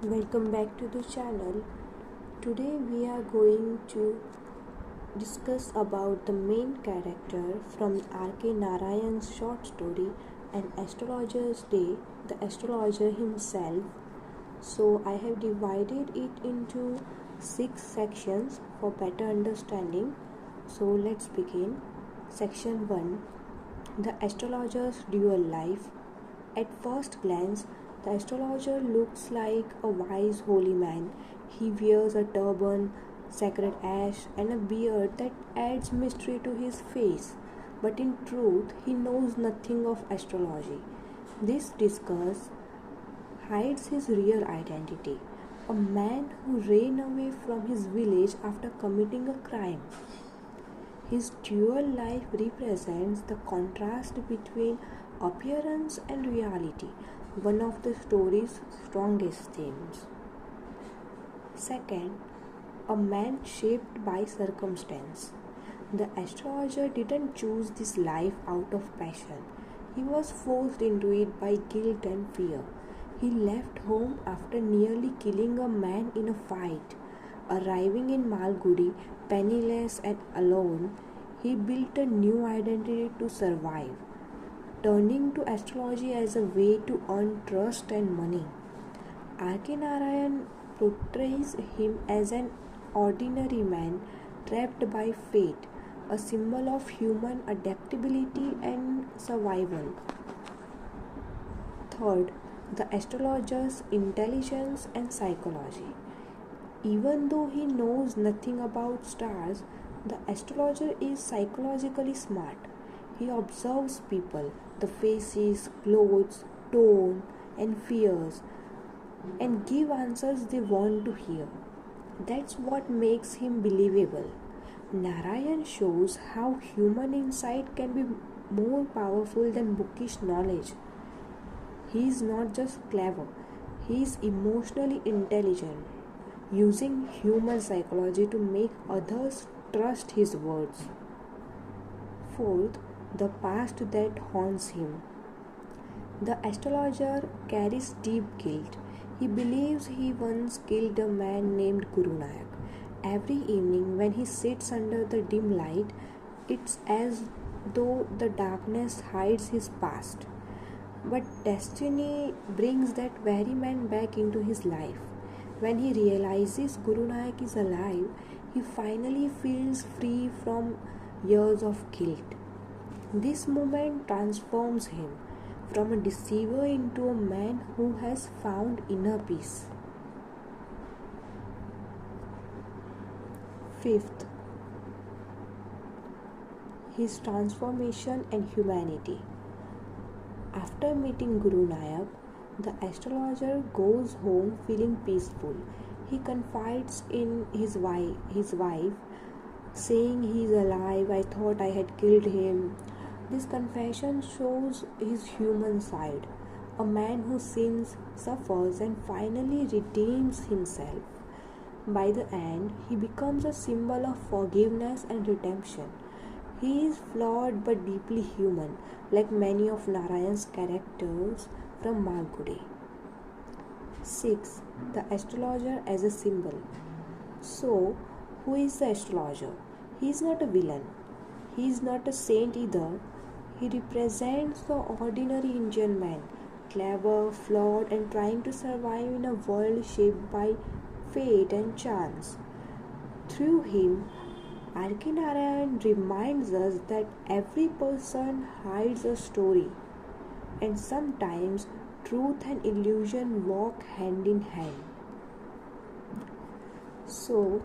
Welcome back to the channel. Today we are going to discuss about the main character from R.K. Narayan's short story An Astrologer's Day, the astrologer himself. So I have divided it into 6 sections for better understanding. So let's begin. Section 1, The Astrologer's Dual Life. At first glance, the astrologer looks like a wise holy man. He wears a turban, sacred ash, and a beard that adds mystery to his face. But in truth, he knows nothing of astrology. This discourse hides his real identity, a man who ran away from his village after committing a crime. His dual life represents the contrast between appearance and reality, one of the story's strongest themes. Second, a man shaped by circumstance. The astrologer didn't choose this life out of passion. He was forced into it by guilt and fear. He left home after nearly killing a man in a fight. Arriving in Malgudi, penniless and alone, he built a new identity to survive, turning to astrology as a way to earn trust and money. R.K. Narayan portrays him as an ordinary man trapped by fate, a symbol of human adaptability and survival. Third, the astrologer's intelligence and psychology. Even though he knows nothing about stars, the astrologer is psychologically smart. He observes people, the faces, clothes, tone, and fears, and give answers they want to hear. That's what makes him believable. Narayan shows how human insight can be more powerful than bookish knowledge. He is not just clever, he is emotionally intelligent, using human psychology to make others trust his words. Fourth, the past that haunts him. The astrologer carries deep guilt. He believes he once killed a man named Guru Nayak. Every evening, when he sits under the dim light, it's as though the darkness hides his past. But destiny brings that very man back into his life. When he realizes Guru Nanak is alive, he finally feels free from years of guilt. This moment transforms him from a deceiver into a man who has found inner peace. Fifth, his transformation and humanity. After meeting Guru Nanak, the astrologer goes home feeling peaceful. He confides in his wife, saying he is alive. I thought I had killed him. This confession shows his human side, a man who sins, suffers, and finally redeems himself. By the end, he becomes a symbol of forgiveness and redemption. He is flawed but deeply human, like many of Narayan's characters from Malgudi. 6. The astrologer as a symbol. So, who is the astrologer? He is not a villain. He is not a saint either. He represents the ordinary Indian man, clever, flawed, and trying to survive in a world shaped by fate and chance. Through him, R.K. Narayan reminds us that every person hides a story, and sometimes truth and illusion walk hand in hand. So,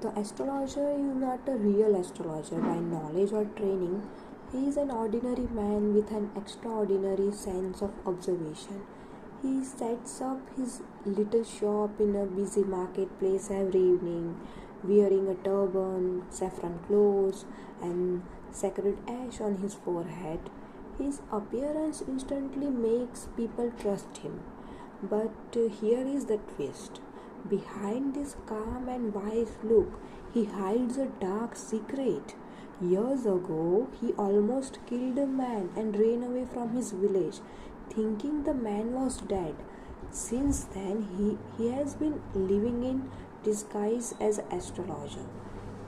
the astrologer is not a real astrologer by knowledge or training. He is an ordinary man with an extraordinary sense of observation. He sets up his little shop in a busy marketplace every evening, wearing a turban, saffron clothes, and sacred ash on his forehead. His appearance instantly makes people trust him. But here is the twist. Behind this calm and wise look, he hides a dark secret. Years ago, he almost killed a man and ran away from his village. thinking the man was dead. Since then, he has been living in disguise as astrologer.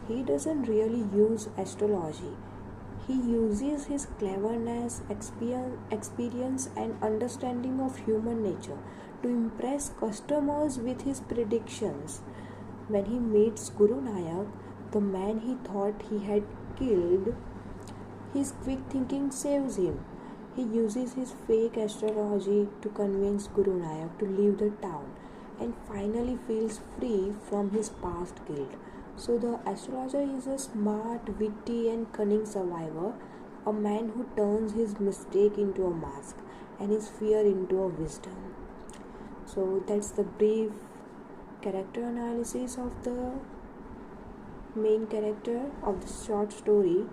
He doesn't really use astrology. He uses his cleverness, experience, and understanding of human nature to impress customers with his predictions. When he meets Guru Nayak, the man he thought he had killed, his quick thinking saves him. He uses his fake astrology to convince Guru Nayak to leave the town and finally feels free from his past guilt. So, the astrologer is a smart, witty, and cunning survivor, a man who turns his mistake into a mask and his fear into a wisdom. So, that's the brief character analysis of the main character of the short story.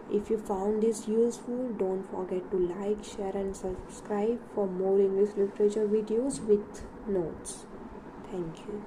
If you found this useful, don't forget to like, share, and subscribe for more English literature videos with notes. Thank you.